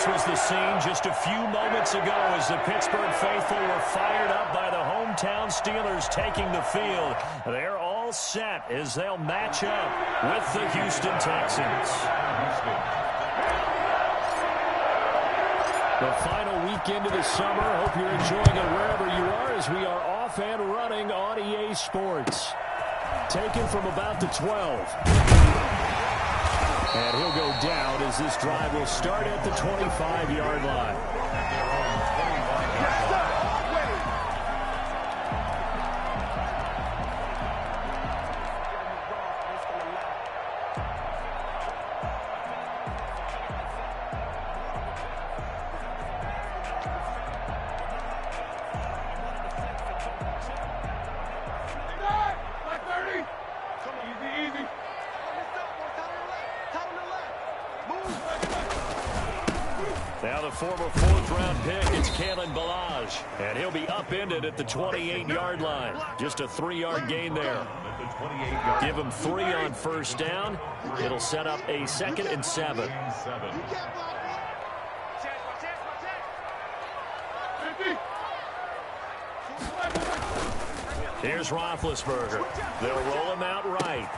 was the scene just a few moments ago as the Pittsburgh faithful were fired up by the hometown Steelers taking the field. They're all set as they'll match up with the Houston Texans. The final weekend of the summer. Hope you're enjoying it wherever you are as we are off and running on EA Sports. Taken from about the 12. And he'll go down as this drive will start at the 25-yard line. Now the former fourth-round pick, it's Kalen Ballage. And he'll be upended at the 28-yard line. Just a 3-yard gain there. Give him 3 on first down. It'll set up a 2nd and 7. Here's Roethlisberger. They'll roll him out right.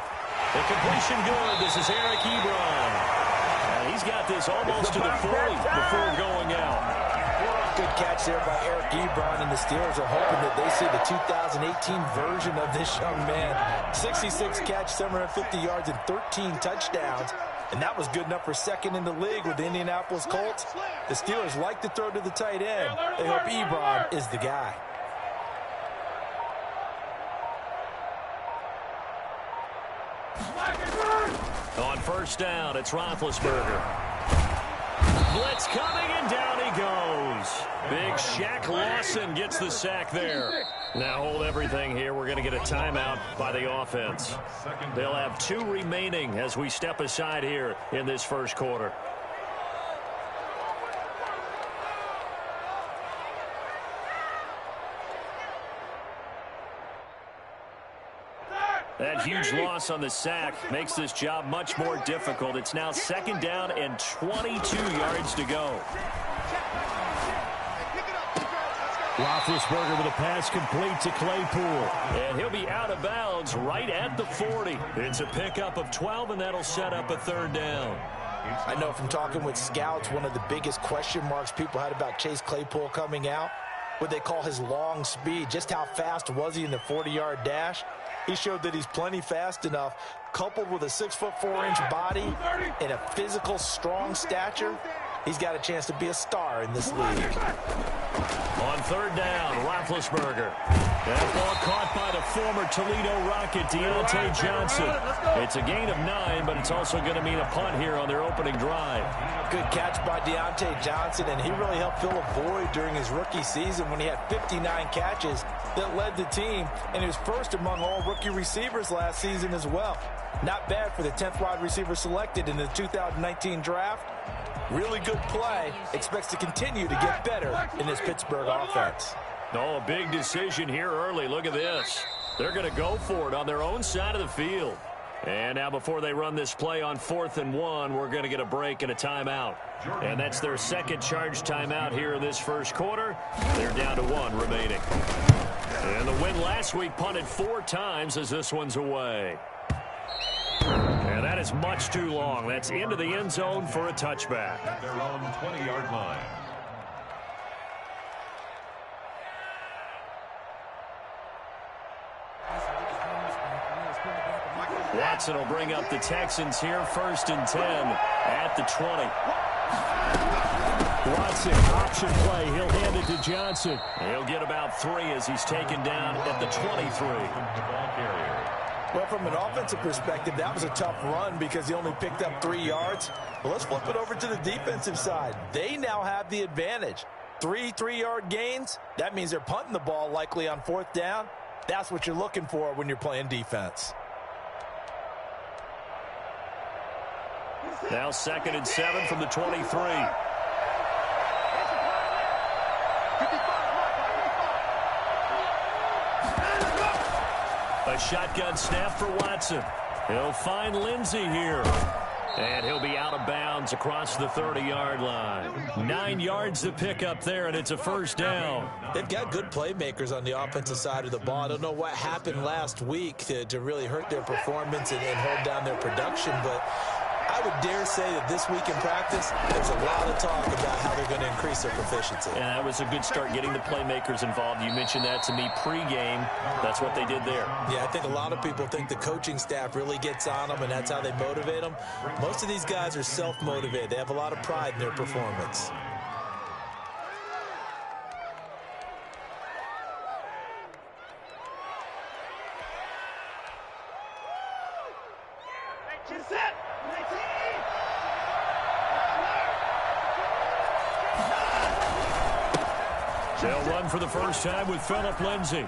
The completion good. This is Eric Ebron. And he's got this almost to the 40 before going out. Good catch there by Eric Ebron, and the Steelers are hoping that they see the 2018 version of this young man. 66 catch, 750 yards, and 13 touchdowns. And that was good enough for second in the league with the Indianapolis Colts. The Steelers like to throw to the tight end. They hope Ebron is the guy. On first down, it's Roethlisberger. Blitz coming, and down he goes. Big Shaq Lawson gets the sack there. Now hold everything here. We're going to get a timeout by the offense. They'll have 2 remaining as we step aside here in this first quarter. That huge loss on the sack makes this job much more difficult. It's now 2nd down and 22 yards to go. Roethlisberger with a pass complete to Claypool. And he'll be out of bounds right at the 40. It's a pickup of 12, and that'll set up a 3rd down. I know from talking with scouts, one of the biggest question marks people had about Chase Claypool coming out, what they call his long speed. Just how fast was he in the 40-yard dash? He showed that he's plenty fast enough, coupled with a 6'4" body and a physical, strong stature. He's got a chance to be a star in this league. On 3rd down, Roethlisberger. That ball caught by the former Toledo Rocket, Deontay Johnson. It's a gain of 9, but it's also going to mean a punt here on their opening drive. Good catch by Deontay Johnson, and he really helped fill a void during his rookie season when he had 59 catches that led the team, and he was first among all rookie receivers last season as well. Not bad for the 10th wide receiver selected in the 2019 draft. Really good play. Expects to continue to get better in this Pittsburgh offense. Oh, a big decision here early. Look at this. They're going to go for it on their own side of the field. And now before they run this play on 4th and 1, we're going to get a break and a timeout. And that's their 2nd charge timeout here in this first quarter. They're down to 1 remaining. And the win last week punted 4 times as this one's away. And that is much too long. That's into the end zone for a touchback. At their own 20-yard line. Watson will bring up the Texans here, 1st and 10 at the 20. Watson, option play. He'll hand it to Johnson. He'll get about 3 as he's taken down at the 23. Well, from an offensive perspective, that was a tough run because he only picked up 3 yards. Well, let's flip it over to the defensive side. They now have the advantage. 3 3-yard gains. That means they're punting the ball likely on 4th down. That's what you're looking for when you're playing defense. Now 2nd and 7 from the 23. A shotgun snap for Watson. He'll find Lindsey here. And he'll be out of bounds across the 30-yard line. 9 yards to pick up there, and it's a first down. They've got good playmakers on the offensive side of the ball. I don't know what happened last week to really hurt their performance and hold down their production, but I would dare say that this week in practice, there's a lot of talk about how they're going to increase their proficiency. And that was a good start, getting the playmakers involved. You mentioned that to me pregame. That's what they did there. Yeah, I think a lot of people think the coaching staff really gets on them, and that's how they motivate them. Most of these guys are self-motivated. They have a lot of pride in their performance. They'll run for the first time with Phillip Lindsay.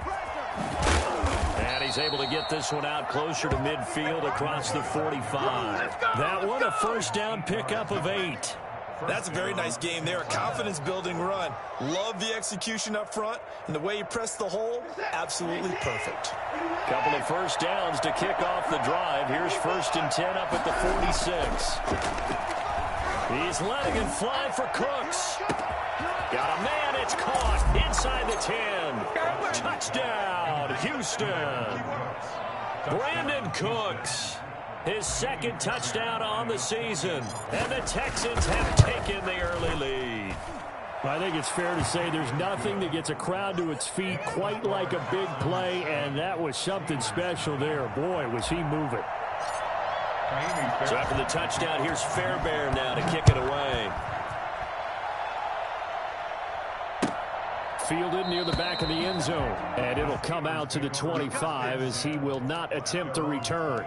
And he's able to get this one out closer to midfield across the 45. That one, a first down pickup of 8. That's a very nice game there. A confidence-building run. Love the execution up front, and the way he pressed the hole, absolutely perfect. Couple of first downs to kick off the drive. Here's 1st and 10 up at the 46. He's letting it fly for Cooks. Got a man, it's caught inside the 10. Touchdown, Houston. Brandon Cooks, his 2nd touchdown on the season. And the Texans have taken the early lead. I think it's fair to say there's nothing that gets a crowd to its feet quite like a big play, and that was something special there. Boy, was he moving. So after the touchdown, here's Fairbairn now to kick it away. Fielded near the back of the end zone. And it'll come out to the 25 as he will not attempt to return.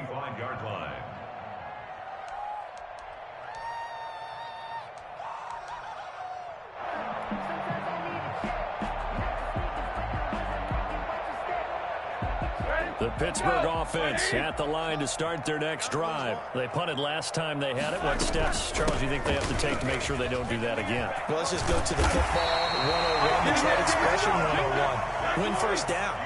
The Pittsburgh offense at the line to start their next drive. They punted last time they had it. What steps, Charles, do you think they have to take to make sure they don't do that again? Well, let's just go to the football 101, the trade expression 101. Win first down.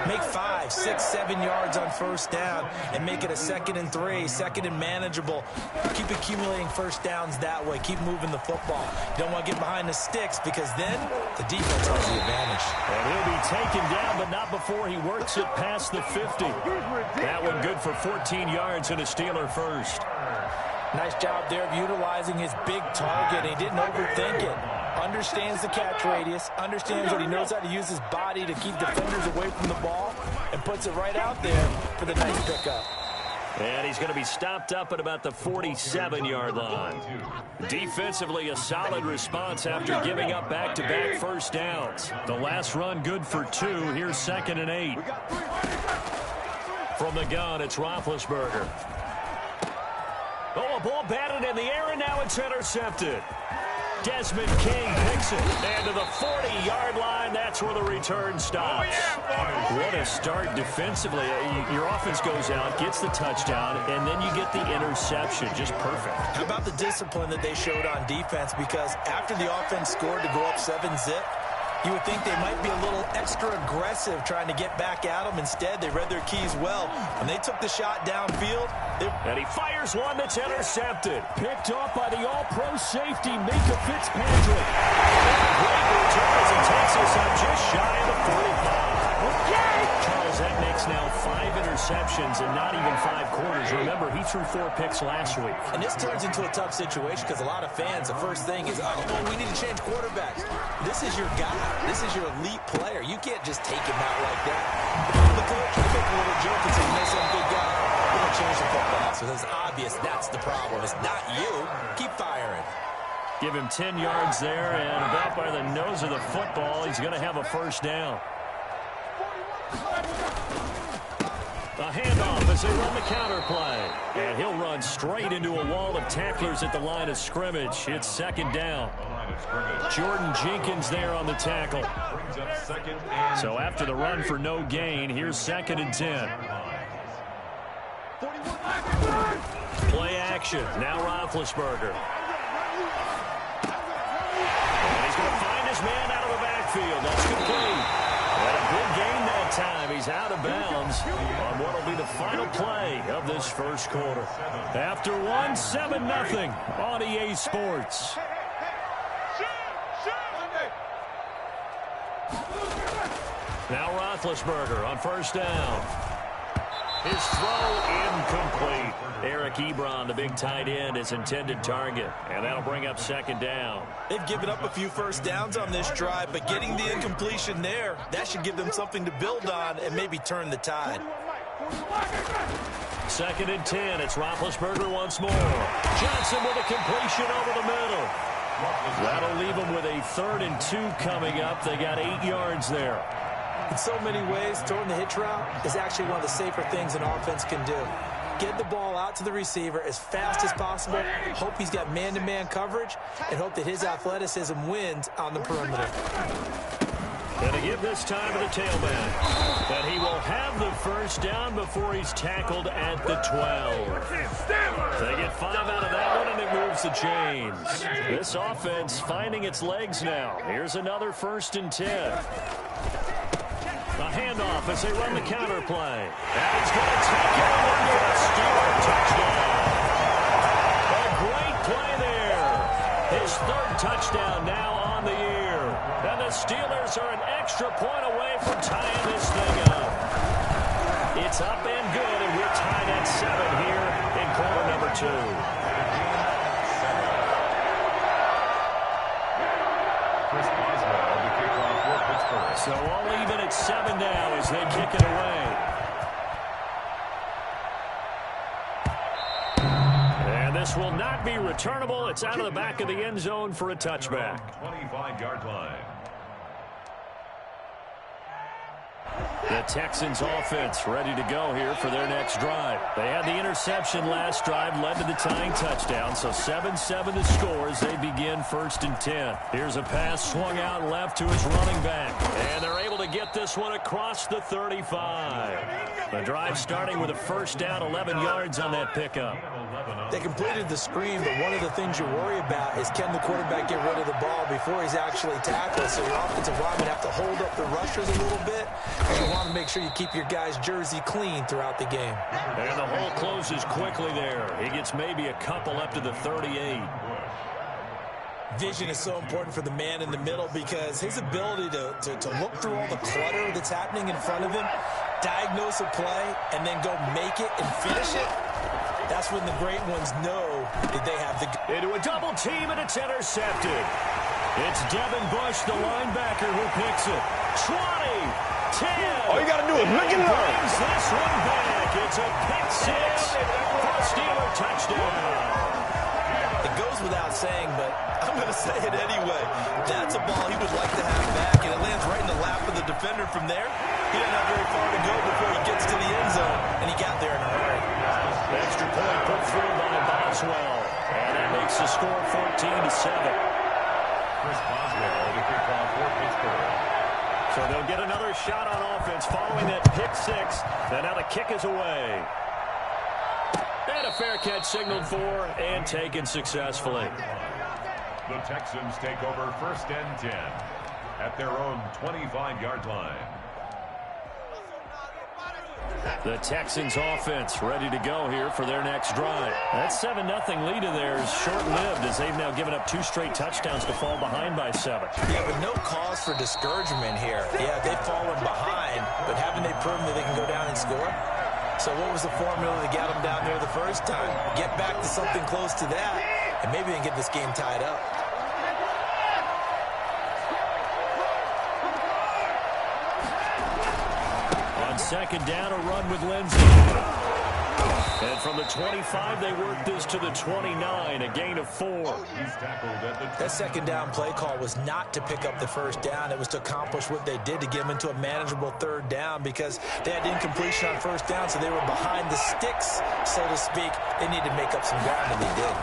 Make 5, 6, 7 yards on first down and make it a 2nd and 3, 2nd and manageable. Keep accumulating first downs that way. Keep moving the football. You don't want to get behind the sticks because then the defense has the advantage. And he'll be taken down, but not before he works it past the 50. That one good for 14 yards and a Steeler first. Nice job there of utilizing his big target. He didn't overthink it. Understands the catch radius, understands that he knows how to use his body to keep defenders away from the ball, and puts it right out there for the nice pickup. And he's going to be stopped up at about the 47-yard line. Defensively, a solid response after giving up back-to-back first downs. The last run good for 2. Here's 2nd and 8. From the gun, it's Roethlisberger. Oh, a ball batted in the air, and now it's intercepted. Desmond King picks it, and to the 40-yard line, that's where the return stops. What a start defensively. Your offense goes out, gets the touchdown, and then you get the interception. Just perfect. How about the discipline that they showed on defense? Because after the offense scored to go up 7-zip, you would think they might be a little extra aggressive trying to get back at them. Instead, they read their keys well. When they took the shot downfield, and he fires one that's intercepted. Picked off by the all-pro safety, Minkah Fitzpatrick. Great return as he takes us up just shy of the 45. Charles, that makes now 5 interceptions and not even 5 quarters. Remember, he threw 4 picks last week. And this turns into a tough situation because a lot of fans, the first thing is, oh, we need to change quarterbacks. This is your guy. This is your elite player. You can't just take him out like that. If you're the coach, you make a little joke and say, "Miss some big guy. We're going to change the football." So it's obvious that's the problem. It's not you. Keep firing. Give him 10 yards there, and about by the nose of the football, he's going to have a first down. A handoff as they run the counter play. And he'll run straight into a wall of tacklers at the line of scrimmage. It's 2nd down. Jordan Jenkins there on the tackle. So after the run for no gain, here's 2nd and 10. Play action. Now Roethlisberger. And he's going to find his man out of the backfield. That's complete. And a good gain that time, he's out of bounds on what will be the final play of this first quarter. After one, 7-0 on EA Sports. Now Roethlisberger on first down. His throw incomplete. Eric Ebron, the big tight end, his intended target. And that'll bring up second down. They've given up a few first downs on this drive, but getting the incompletion there, that should give them something to build on and maybe turn the tide. 2nd and 10. It's Roethlisberger once more. Johnson with a completion over the middle. That'll leave them with a 3rd and 2 coming up. They got 8 yards there. In so many ways, throwing the hitch route is actually one of the safer things an offense can do. Get the ball out to the receiver as fast as possible, hope he's got man-to-man coverage, and hope that his athleticism wins on the perimeter. And to give this time to the tailback. And he will have the first down before he's tackled at the 12. They get 5 out of that one, and it moves the chains. This offense finding its legs now. Here's another 1st and 10. A handoff as they run the counter play. And he's going to take it over for a Steeler touchdown. A great play there. His 3rd touchdown now on the year. And the Steelers are an extra point away from tying this thing up. It's up and good, and we're tied at 7 here in quarter number 2. So all even at 7 now as they kick it away. And this will not be returnable. It's out of the back of the end zone for a touchback. 25-yard line. The Texans offense ready to go here for their next drive. They had the interception last drive, led to the tying touchdown. So 7-7 the score as they begin 1st and 10. Here's a pass swung out left to his running back. And they're able to get this one across the 35. The drive starting with a first down, 11 yards on that pickup. They completed the screen, but one of the things you worry about is can the quarterback get rid of the ball before he's actually tackled. So your offensive linemen have to hold up the rushers a little bit. And you want to make sure you keep your guy's jersey clean throughout the game. And the hole closes quickly there. He gets maybe a couple up to the 38. Vision is so important for the man in the middle because his ability to look through all the clutter that's happening in front of him, diagnose a play, and then go make it and finish it, that's when the great ones know that they have the... Into a double team, and it's intercepted. It's Devin Bush, the linebacker, who picks it. 20, 10. All you got to do is look and learn. Brings this one back. It's a pick 6 for a Steeler touchdown. It goes without saying, but I'm going to say it anyway. That's a ball he would like to have back, and it lands right in the lap of the defender from there. He doesn't have very far to go before he gets to the end zone, and he got there in a hurry. Extra point put through by Boswell, and that makes the score 14-7. Chris Boswell, the kickoff for Pittsburgh. So they'll get another shot on offense following that pick 6, and now the kick is away. And a fair catch signaled for and taken successfully. The Texans take over 1st and 10 at their own 25-yard line. The Texans offense ready to go here for their next drive. That 7-0 lead of theirs short-lived as they've now given up 2 straight touchdowns to fall behind by 7. Yeah, but no cause for discouragement here. Yeah, they've fallen behind, but haven't they proven that they can go down and score? So what was the formula that got them down there the first time? Get back to something close to that, and maybe they can get this game tied up. On 2nd down, a run with Lindsey. And from the 25, they work this to the 29, a gain of 4. He's tackled at the... That 2nd down play call was not to pick up the first down. It was to accomplish what they did to get them into a manageable 3rd down because they had incompletion on first down, so they were behind the sticks, so to speak. They needed to make up some ground, and they did.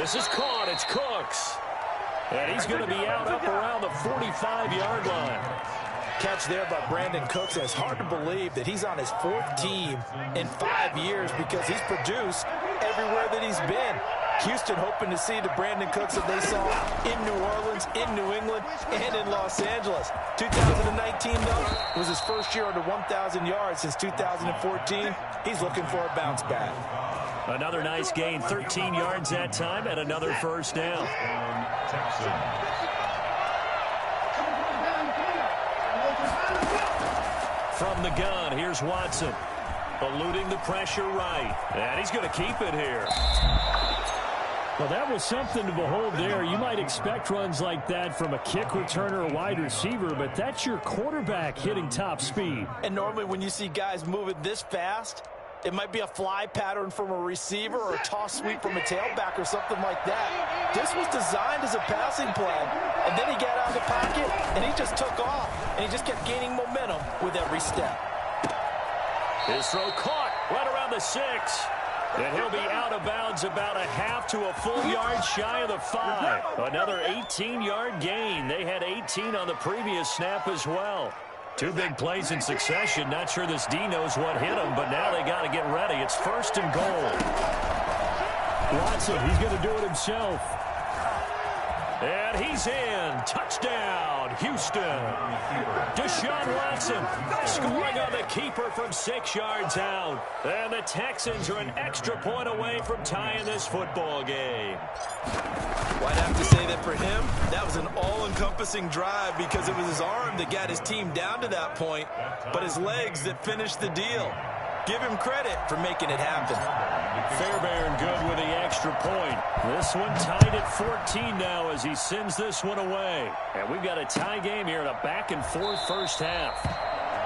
This is caught. It's Cooks. And he's going to be out up around the 45-yard line. Catch there by Brandon Cooks, and it's hard to believe that he's on his 4th team in 5 years because he's produced everywhere that he's been. Houston hoping to see the Brandon Cooks that they saw in New Orleans, in New England, and in Los Angeles. 2019, though, was his first year under 1,000 yards since 2014. He's looking for a bounce back. Another nice gain, 13 yards that time, and another first down. From the gun, here's Watson. Eluding the pressure right. And he's going to keep it here. Well, that was something to behold there. You might expect runs like that from a kick returner or wide receiver, but that's your quarterback hitting top speed. And normally when you see guys moving this fast, it might be a fly pattern from a receiver or a toss sweep from a tailback or something like that. This was designed as a passing play, and then he got out of the pocket, and he just took off, and he just kept gaining momentum with every step. His throw caught right around the 6. And he'll be out of bounds about a half to a full yard shy of the 5. Another 18-yard gain. They had 18 on the previous snap as well. Two big plays in succession. Not sure this D knows what hit him, but now they got to get ready. It's 1st and goal. Watson, he's going to do it himself. And he's in. Touchdown, Houston. Deshaun Watson scoring on the keeper from 6 yards out. And the Texans are an extra point away from tying this football game. Well, I'd have to say that for him, that was an all-encompassing drive because it was his arm that got his team down to that point, but his legs that finished the deal. Give him credit for making it happen. Fairbairn good with the extra point. This one tied at 14 now as he sends this one away. And we've got a tie game here in a back-and-forth first half.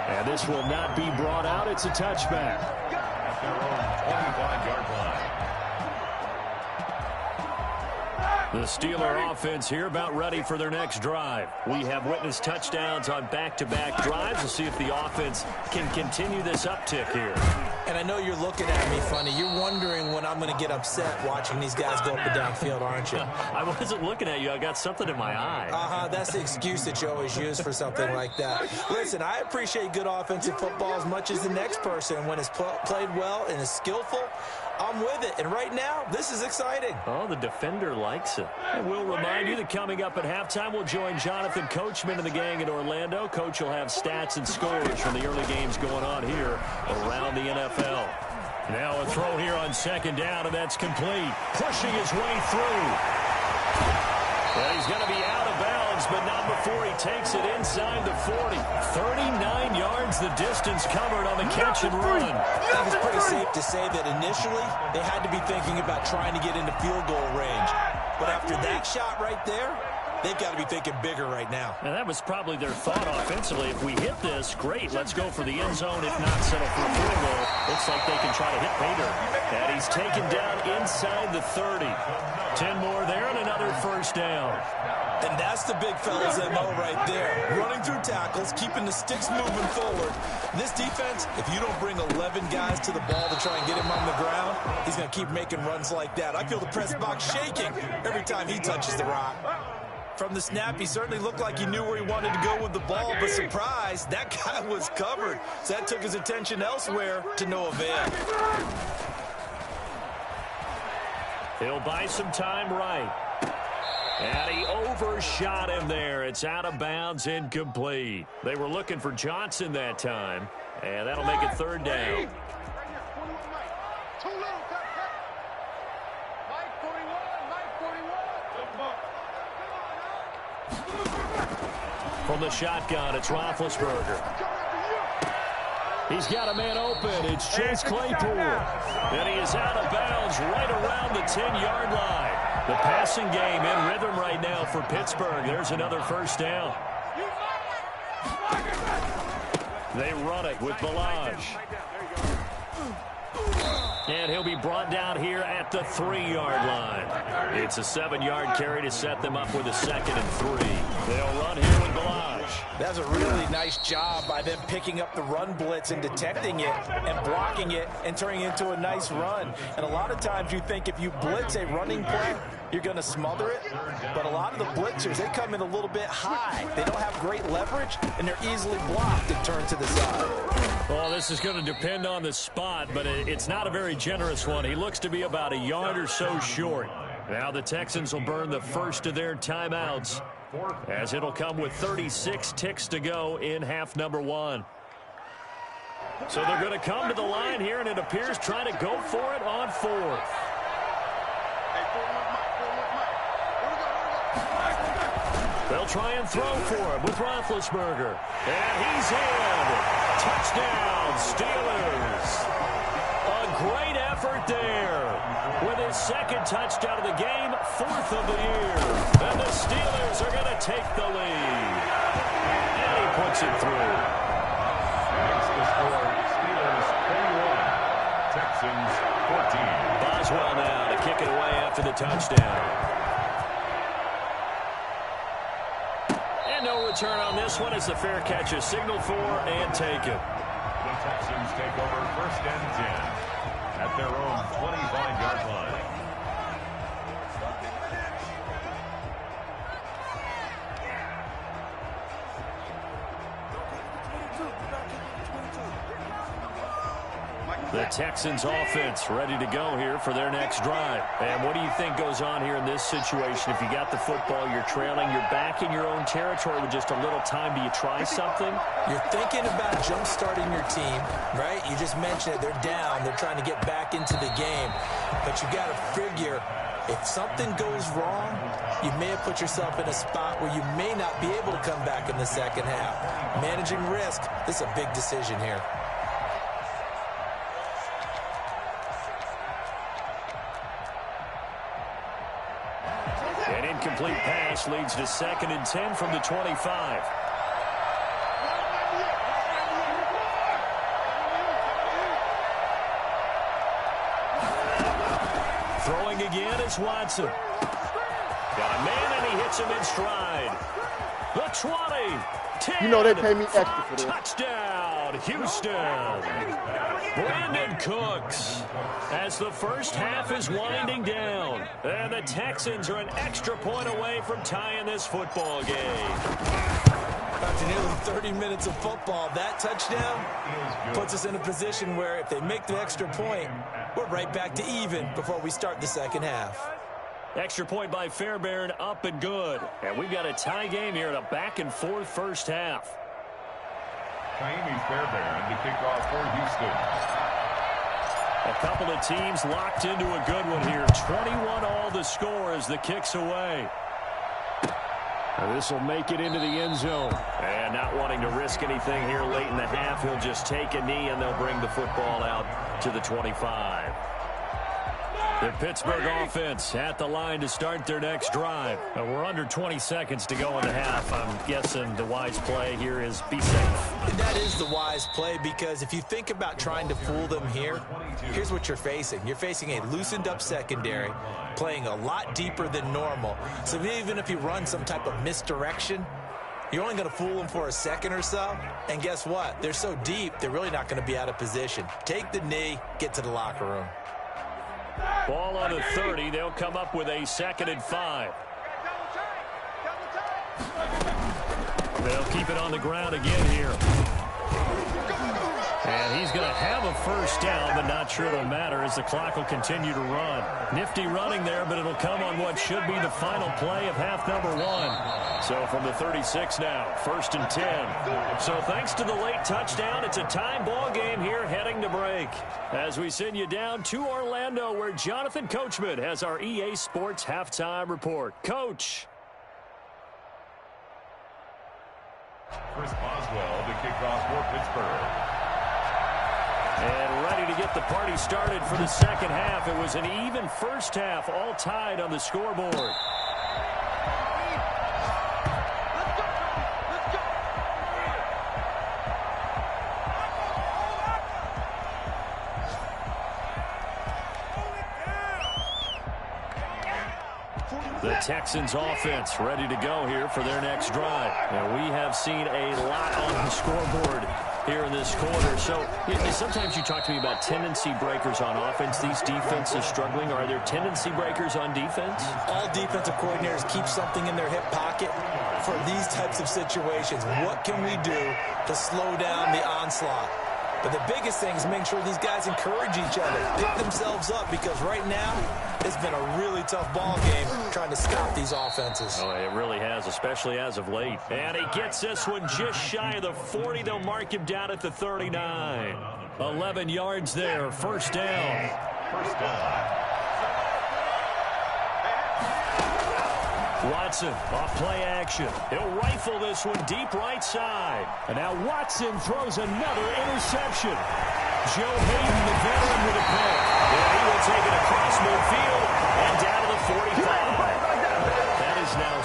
And this will not be brought out. It's a touchback. At their own 25-yard line. The Steeler offense here about ready for their next drive. We have witnessed touchdowns on back-to-back drives. We'll see if the offense can continue this uptick here. And I know you're looking at me funny. You're wondering when I'm going to get upset watching these guys go up and down field, aren't you? I wasn't looking at you. I got something in my eye. That's the excuse that you always use for something like that. Listen, I appreciate good offensive football as much as the next person. When it's played well and is skillful, I'm with it. And right now, this is exciting. Oh, the defender likes it. And we'll remind you that coming up at halftime, we'll join Jonathan Coachman and the gang in Orlando. Coach will have stats and scores from the early games going on here around the NFL. Now a throw here on 2nd down, and that's complete. Pushing his way through. Well, he's going to be out of bounds, but not before he takes it inside the 40. 39 yards the distance covered on the catch and run. I think it's pretty safe to say that initially they had to be thinking about trying to get into field goal range. But after that shot right there, they've got to be thinking bigger right now. And that was probably their thought offensively. If we hit this, great, let's go for the end zone. If not, settle for a field goal. Looks like they can try to hit Bader. And he's taken down inside the 30. 10 more there and another first down. And that's the big fella's MO right there. Running through tackles, keeping the sticks moving forward. This defense, if you don't bring 11 guys to the ball to try and get him on the ground, he's going to keep making runs like that. I feel the press box shaking every time he touches the rock. From the snap, he certainly looked like he knew where he wanted to go with the ball, but surprise, that guy was covered. So that took his attention elsewhere to no avail. He'll buy some time right. And he overshot him there. It's out of bounds, incomplete. They were looking for Johnson that time, and that'll make it 3rd down. From the shotgun, it's Roethlisberger. He's got a man open. It's Chase Claypool. And he is out of bounds right around the 10-yard line. The passing game in rhythm right now for Pittsburgh. There's another first down. They run it with Balaj. And he'll be brought down here at the 3-yard line. It's a 7-yard carry to set them up with a 2nd and 3. They'll run here with Balaj. That's a really nice job by them picking up the run blitz and detecting it and blocking it and turning it into a nice run. And a lot of times you think if you blitz a running play, you're going to smother it. But a lot of the blitzers, they come in a little bit high. They don't have great leverage, and they're easily blocked and turned to the side. Well, this is going to depend on the spot, but it's not a very generous one. He looks to be about a yard or so short. Now the Texans will burn the first of their timeouts, as it'll come with 36 ticks to go in half number 1. So they're going to come to the line here, and it appears trying to go for it on 4th. They'll try and throw for him with Roethlisberger. And he's in. Touchdown, Steelers. A great effort there. With his second touchdown of the game, 4th of the year. And the Steelers are going to take the lead. And he puts it through. Makes the score Steelers 21, Texans 14. Boswell now to kick it away after the touchdown. No return on this one as the fair catch is signaled for and taken. The Texans take over 1st and 10 at their own 25-yard line. The Texans offense ready to go here for their next drive. And what do you think goes on here in this situation? If you got the football, you're trailing, you're back in your own territory with just a little time. Do you try something? You're thinking about jump-starting your team, right? You just mentioned it. They're down. They're trying to get back into the game. But you got to figure, if something goes wrong, you may have put yourself in a spot where you may not be able to come back in the second half. Managing risk, this is a big decision here. Incomplete pass leads to 2nd and 10 from the 25. Throwing again is Watson. Got a man and he hits him in stride. The 20, 10, you know they pay me extra for this. Touchdown, Houston. Brandon Cooks, as the first half is winding down. And the Texans are an extra point away from tying this football game. After nearly 30 minutes of football, that touchdown puts us in a position where if they make the extra point, we're right back to even before we start the second half. Extra point by Fairbairn, up and good. And we've got a tie game here in a back-and-forth first half. Ka'imi Fairbairn to kick off for Houston. A couple of teams locked into a good one here. 21 all the score as the kick's away. This will make it into the end zone. And not wanting to risk anything here late in the half, he'll just take a knee and they'll bring the football out to the 25. The Pittsburgh offense at the line to start their next drive. We're under 20 seconds to go in the half. I'm guessing the wise play here is be safe. And that is the wise play, because if you think about trying to fool them here, here's what you're facing. You're facing a loosened up secondary, playing a lot deeper than normal. So even if you run some type of misdirection, you're only going to fool them for a second or so. And guess what? They're so deep, they're really not going to be out of position. Take the knee, get to the locker room. Ball on the 30. They'll come up with a 2nd and 5. They'll keep it on the ground again here. And he's going to have a first down, but not sure it'll matter as the clock will continue to run. Nifty running there, but it'll come on what should be the final play of half number 1. So from the 36 now, 1st and 10. So thanks to the late touchdown, it's a time ball game here heading to break. As we send you down to Orlando, where Jonathan Coachman has our EA Sports halftime report. Coach. Chris Boswell to kick off for Pittsburgh. And ready to get the party started for the second half. It was an even first half, all tied on the scoreboard. The Texans offense ready to go here for their next drive. Now, we have seen a lot on the scoreboard here in this quarter. So sometimes you talk to me about tendency breakers on offense. These defenses struggling. Are there tendency breakers on defense? All defensive coordinators keep something in their hip pocket for these types of situations. What can we do to slow down the onslaught? But the biggest thing is make sure these guys encourage each other, pick themselves up, because right now it's been a really tough ball game trying to stop these offenses. Oh, it really has, especially as of late. And he gets this one just shy of the 40. They'll mark him down at the 39. 11 yards there, first down. First down. Watson off play action. He'll rifle this one deep right side. And now Watson throws another interception. Joe Hayden, the veteran, with a pick. Yeah, he will take it across midfield and down to the 45. That is now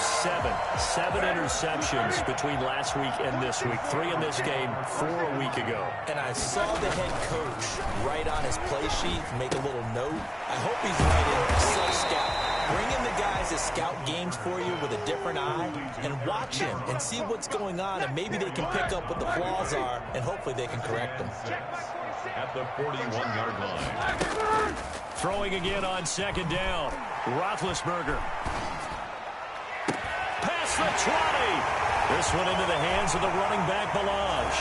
seven interceptions between last week and this week. 3 in this game, 4 a week ago. And I saw the head coach write on his play sheet, make a little note. I hope he's writing self-scout. Bring in the guys that scout games for you with a different eye and watch him and see what's going on, and maybe they can pick up what the flaws are, and hopefully they can correct them. At the 41-yard line. Throwing again on second down. Roethlisberger. Past the 20. This one into the hands of the running back, Balaj.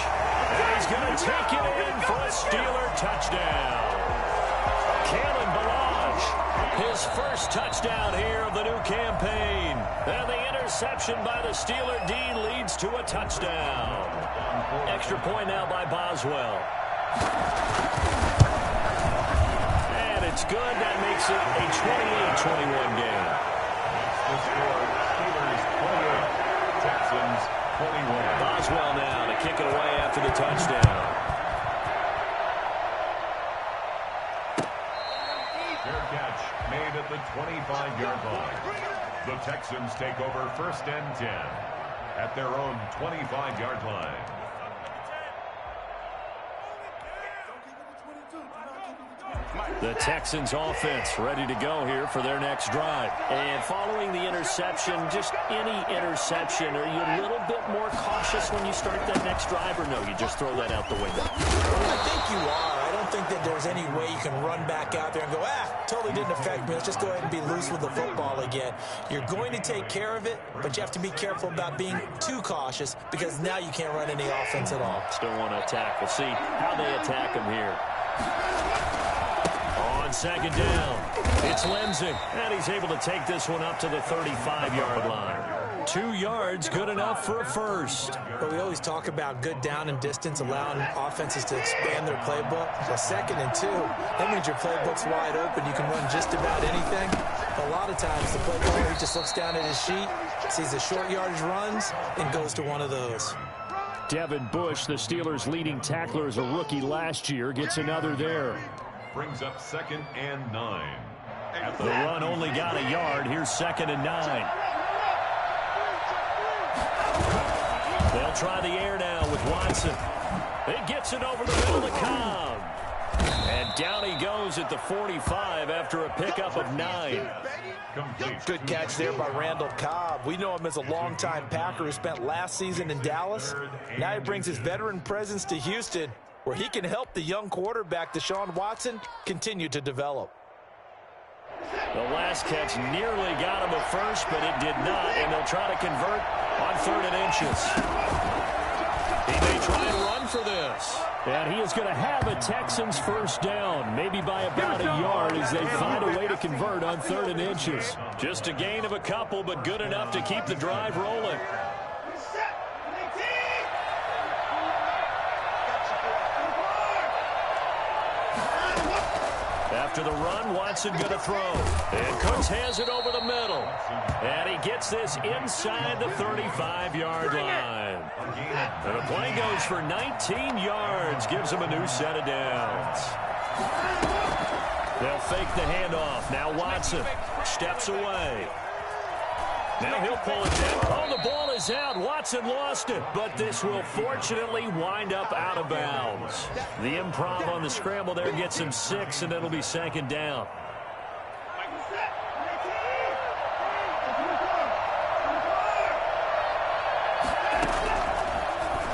And he's going to take it in for a Steeler touchdown. Kalen Balaj, his first touchdown here of the new campaign. And the interception by the Steeler D leads to a touchdown. Extra point now by Boswell. And it's good. That makes it a 28-21 game. The score, Steelers 28, Texans 21. Boswell now to kick it away after the touchdown. Fair catch made at the 25-yard line. The Texans take over first and 10 at their own 25-yard line. The Texans offense ready to go here for their next drive. And following the interception, just any interception, are you a little bit more cautious when you start that next drive, or no, you just throw that out the window? I think you are. I don't think that there's any way you can run back out there and go, totally didn't affect me. Let's just go ahead and be loose with the football again. You're going to take care of it, but you have to be careful about being too cautious, because now you can't run any offense at all. Still want to attack. We'll see how they attack him here. On second down, it's Lindsey, and he's able to take this one up to the 35-yard line. 2 yards, good enough for a first. But we always talk about good down and distance, allowing offenses to expand their playbook. So 2nd and 2, that means your playbook's wide open. You can run just about anything. A lot of times the play caller just looks down at his sheet, sees the short yardage runs, and goes to one of those. Devin Bush, the Steelers' leading tackler as a rookie last year, gets another there. Brings up 2nd and 9. The run only got a yard. Here's 2nd and 9. They'll try the air now with Watson. It gets it over the middle to Cobb. And down he goes at the 45 after a pickup of 9. Good catch there by Randall Cobb. We know him as a longtime Packer who spent last season in Dallas. Now he brings his veteran presence to Houston, where he can help the young quarterback, Deshaun Watson, continue to develop. The last catch nearly got him at first, but it did not, and they'll try to convert on 3rd and inches. He may try and run for this. And he is going to have a Texans first down, maybe by about a yard, as they find a way to convert on 3rd and inches. Just a gain of a couple, but good enough to keep the drive rolling. After the run, Watson going to throw. And Cooks has it over the middle. And he gets this inside the 35-yard line. And the play goes for 19 yards. Gives him a new set of downs. They'll fake the handoff. Now Watson steps away. Now he'll pull it down. Oh, the ball is out. Watson lost it. But this will fortunately wind up out of bounds. The improv on the scramble there gets him 6, and it'll be 2nd down.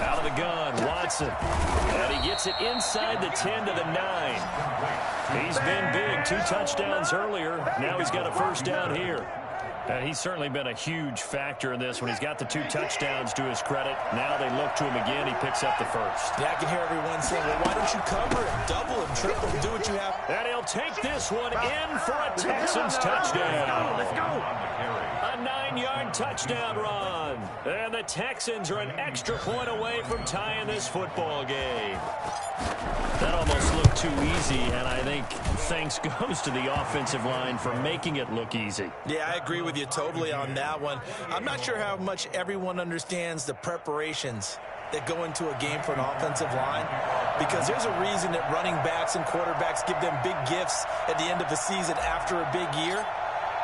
Out of the gun, Watson. And he gets it inside the 10 to the 9. He's been big. 2 touchdowns earlier. Now he's got a first down here. And he's certainly been a huge factor in this when he's got the 2 touchdowns to his credit. Now they look to him again. He picks up the first. Yeah, I can hear everyone saying, well, why don't you cover him, double him, triple him, do what you have. And he'll take this one in for a Texans touchdown. Let's go. A 9-yard touchdown run. And the Texans are an extra point away from tying this football game. That almost looked too easy, and I think thanks goes to the offensive line for making it look easy. Yeah, I agree with you totally on that one. I'm not sure how much everyone understands the preparations that go into a game for an offensive line, because there's a reason that running backs and quarterbacks give them big gifts at the end of the season after a big year.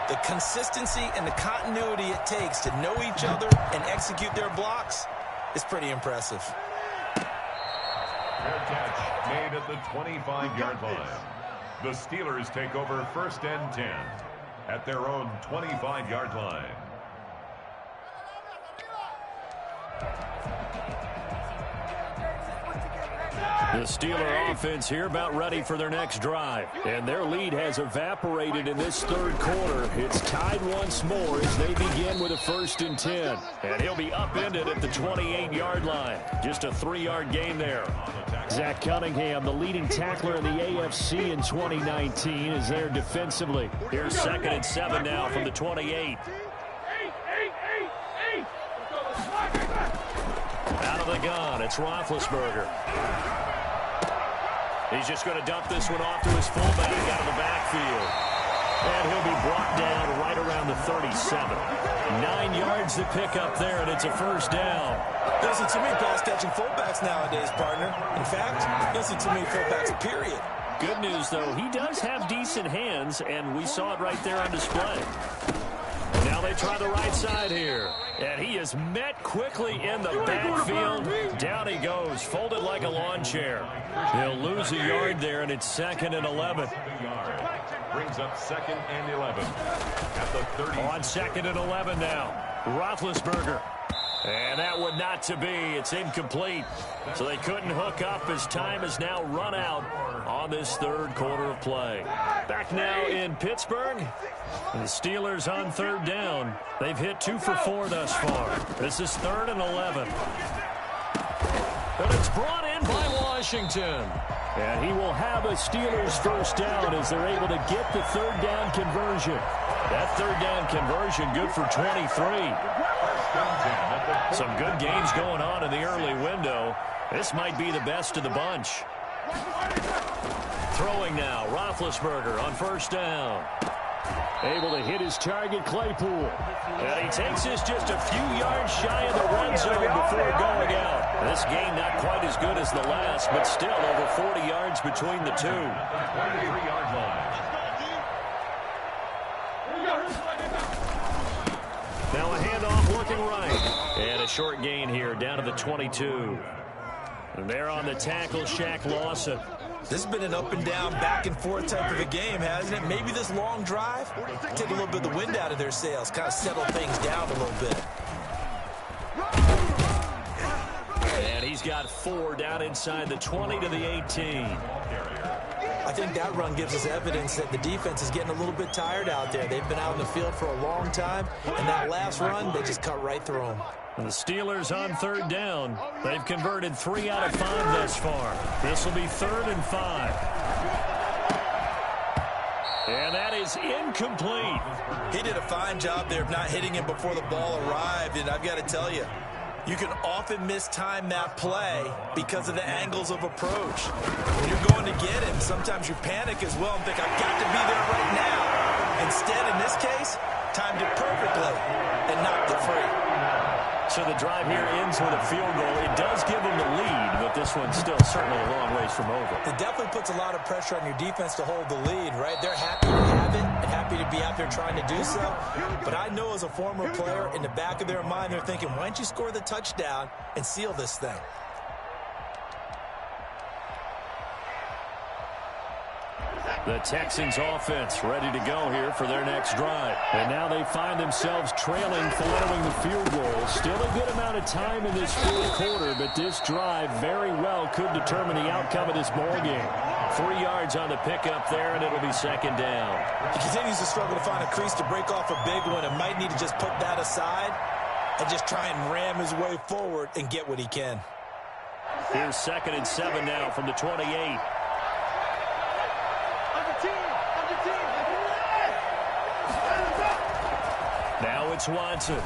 The consistency and the continuity it takes to know each other and execute their blocks is pretty impressive. Fair catch made at the 25-yard line. The Steelers take over 1st and 10 at their own 25-yard line. The Steeler offense here about ready for their next drive. And their lead has evaporated in this 3rd quarter. It's tied once more as they begin with a 1st and 10. And he'll be upended at the 28-yard line. Just a 3-yard gain there. Zach Cunningham, the leading tackler in the AFC in 2019, is there defensively. Here's 2nd and 7 now from the 28. Out of the gun, it's Roethlisberger. He's just going to dump this one off to his fullback out of the backfield. And he'll be brought down right around the 37. 9 yards to pick up there, and it's a 1st down. You don't see too many pass-catching fullbacks nowadays, partner. In fact, you don't see too many fullbacks, period. Good news, though, he does have decent hands, and we saw it right there on display. Now they try the right side here. And he is met quickly in the backfield. Down he goes, folded like a lawn chair. He'll lose a yard there, and it's 2nd and 11. Brings up 2nd and 11 at the 30. On 2nd and 11 now. Roethlisberger. And that would not to be. It's incomplete. So they couldn't hook up as time has now run out on this 3rd quarter of play. Back now in Pittsburgh. The Steelers on 3rd down. They've hit 2 for 4 thus far. This is 3rd and 11. But it's brought in by Washington. And he will have a Steelers 1st down as they're able to get the 3rd down conversion. That 3rd down conversion good for 23. Some good games going on in the early window. This might be the best of the bunch. Throwing now, Roethlisberger on 1st down. Able to hit his target, Claypool. And he takes this just a few yards shy of the red zone before going out. This game not quite as good as the last, but still over 40 yards between the two. 23-yard line. Now a handoff looking right. And a short gain here down to the 22. And there on the tackle, Shaq Lawson. This has been an up and down, back and forth type of a game, hasn't it? Maybe this long drive take a little bit of the wind out of their sails, kind of settle things down a little bit. And he's got 4 down inside the 20 to the 18. I think that run gives us evidence that the defense is getting a little bit tired out there. They've been out in the field for a long time, and that last run, they just cut right through them. And the Steelers on 3rd down. They've converted 3 out of 5 thus far. This will be 3rd and 5. And that is incomplete. He did a fine job there of not hitting him before the ball arrived, and I've got to tell you, you can often mistime that play because of the angles of approach. When you're going to get him, sometimes you panic as well and think, I've got to be there right now. Instead, in this case, timed it perfectly and knocked it free. So the drive here ends with a field goal. It does give them the lead, but this one's still certainly a long ways from over. It definitely puts a lot of pressure on your defense to hold the lead, right? They're happy to have it and happy to be out there trying to do so. But I know as a former player, in the back of their mind, they're thinking, why don't you score the touchdown and seal this thing? The Texans offense ready to go here for their next drive. And now they find themselves trailing following the field goal. Still a good amount of time in this fourth quarter, but this drive very well could determine the outcome of this ball game. 3 yards on the pickup there, and it'll be second down. He continues to struggle to find a crease to break off a big one and might need to just put that aside and just try and ram his way forward and get what he can. Here's 2nd and 7 now from the 28. Now it's Watson.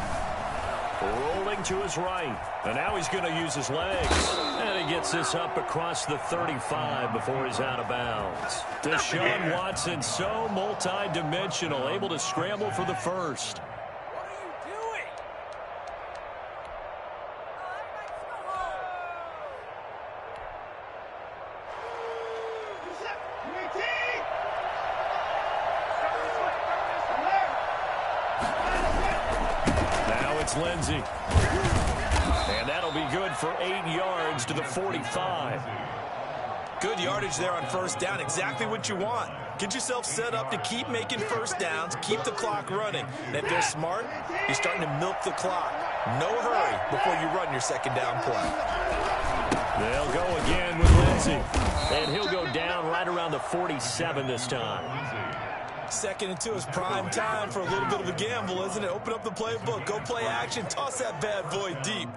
Rolling to his right. And now he's going to use his legs. And he gets this up across the 35 before he's out of bounds. Deshaun Watson, so multi-dimensional, able to scramble for the first. Lindsey. And that'll be good for 8 yards to the 45. Good yardage there on first down. Exactly what you want. Get yourself set up to keep making first downs, keep the clock running. And if they're smart, you're starting to milk the clock. No hurry before you run your second down play. They'll go again with Lindsey. And he'll go down right around the 47 this time. 2nd and 2 is prime time for a little bit of a gamble, isn't it? Open up the playbook, go play action, toss that bad boy deep.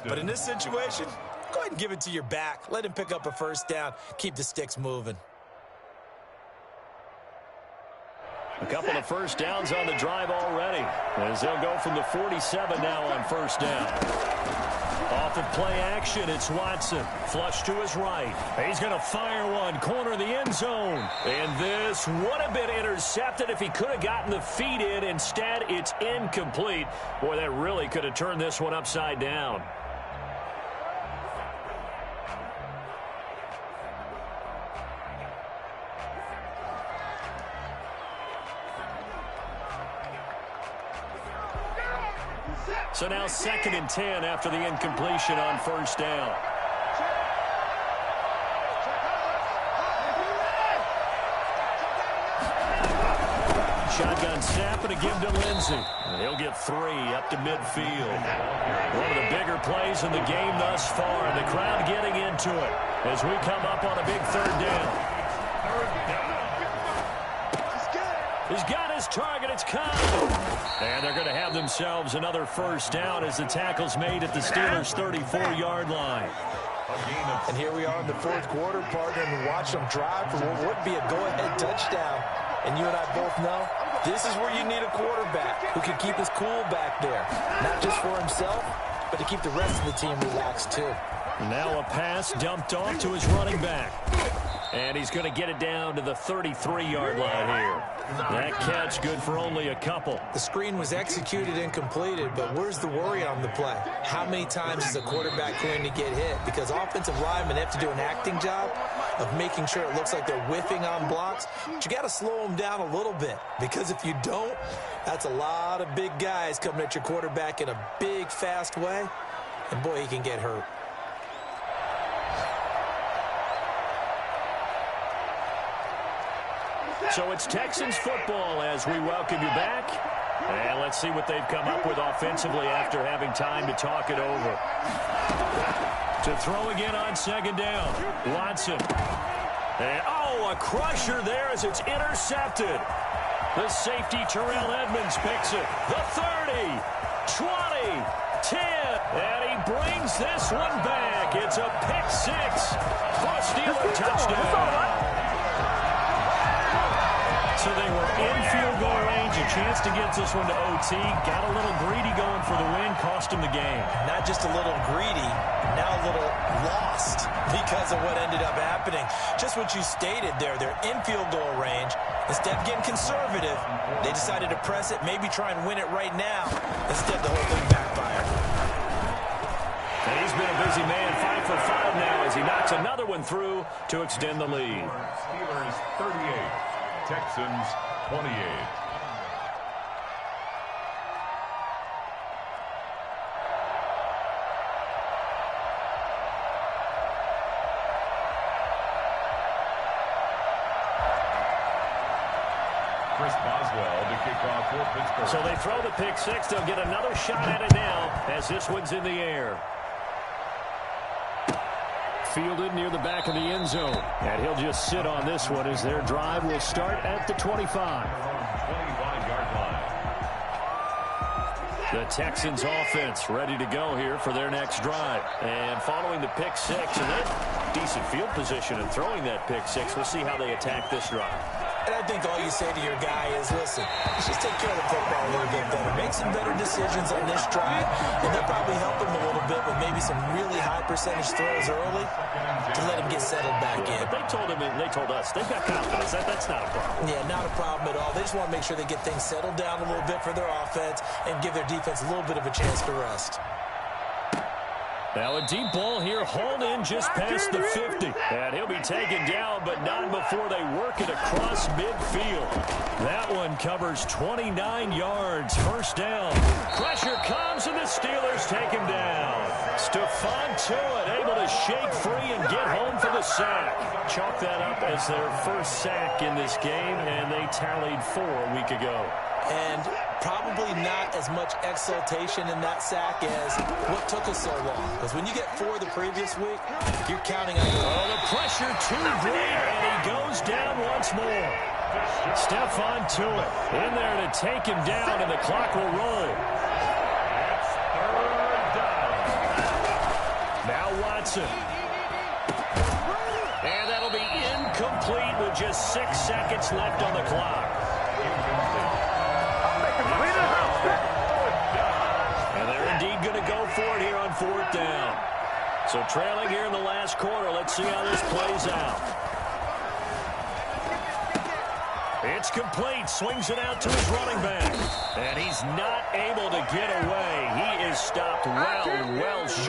But in this situation, go ahead and give it to your back. Let him pick up a first down. Keep the sticks moving. A couple of first downs on the drive already, as they'll go from the 47 now on first down. Off of play action, it's Watson. Flush to his right. He's going to fire one, corner of the end zone. And this would have been intercepted if he could have gotten the feet in. Instead, it's incomplete. Boy, that really could have turned this one upside down. So now 2nd and 10 after the incompletion on first down. Shotgun snap and a give to Lindsey. He'll get 3 up to midfield. One of the bigger plays in the game thus far, and the crowd getting into it as we come up on a big third down. He's got his target. It's coming. And they're going to have themselves another first down as the tackle's made at the Steelers' 34-yard line. And here we are in the fourth quarter, partner, and watch them drive for what would be a go-ahead touchdown. And you and I both know this is where you need a quarterback who can keep his cool back there. Not just for himself, but to keep the rest of the team relaxed too. Now a pass dumped off to his running back. And he's going to get it down to the 33-yard line here. That catch good for only a couple. The screen was executed and completed, but where's the worry on the play? How many times is a quarterback going to get hit? Because offensive linemen have to do an acting job of making sure it looks like they're whiffing on blocks. But you got to slow them down a little bit, because if you don't, that's a lot of big guys coming at your quarterback in a big, fast way. And boy, he can get hurt. So it's Texans football as we welcome you back. And let's see what they've come up with offensively after having time to talk it over. To throw again on second down. Watson. And, a crusher there as it's intercepted. The safety, Terrell Edmonds, picks it. The 30, 20, 10. And he brings this one back. It's a pick six for a Steeler touchdown. So they were in field goal range, a chance to get this one to OT. Got a little greedy going for the win, cost him the game. Not just a little greedy, now a little lost because of what ended up happening. Just what you stated there, they're in field goal range. Instead of getting conservative, they decided to press it, maybe try and win it right now. Instead, the whole thing backfired. And he's been a busy man, 5 for 5 now as he knocks another one through to extend the lead. Steelers 38. Texans 28. Chris Boswell to kick off for Pittsburgh. So they throw the pick six. They'll get another shot at it now as this one's in the air. Fielded near the back of the end zone. And he'll just sit on this one as their drive will start at the 25. 25-yard line. The Texans offense ready to go here for their next drive. And following the pick six, and that decent field position and throwing that pick six, we'll see how they attack this drive. And I think all you say to your guy is, listen, let's just take care of the football a little bit better. Make some better decisions on this drive, and they'll probably help him a little bit with maybe some really high percentage throws early to let him get settled back in. But they told him, and they told us, they've got confidence. That's not a problem. Yeah, not a problem at all. They just want to make sure they get things settled down a little bit for their offense and give their defense a little bit of a chance to rest. Now a deep ball here, hauled in just past the 50. And he'll be taken down, but not before they work it across midfield. That one covers 29 yards. First down. Pressure comes, and the Steelers take him down. Stephon Tuitt able to shake free and get home for the sack. Chalk that up as their first sack in this game, and they tallied 4 a week ago. And probably not as much exultation in that sack as what took us so long. Because when you get 4 the previous week, you're counting on your... Oh, the pressure too great, and he goes down once more. Stephon Tuitt in there to take him down, and the clock will roll. Now Watson. And that'll be incomplete with just 6 seconds left on the clock. And they're indeed going to go for it here on 4th down. So trailing here in the last quarter. Let's see how this plays out. It's complete. Swings it out to his running back. And he's not able to get away. He is stopped well short.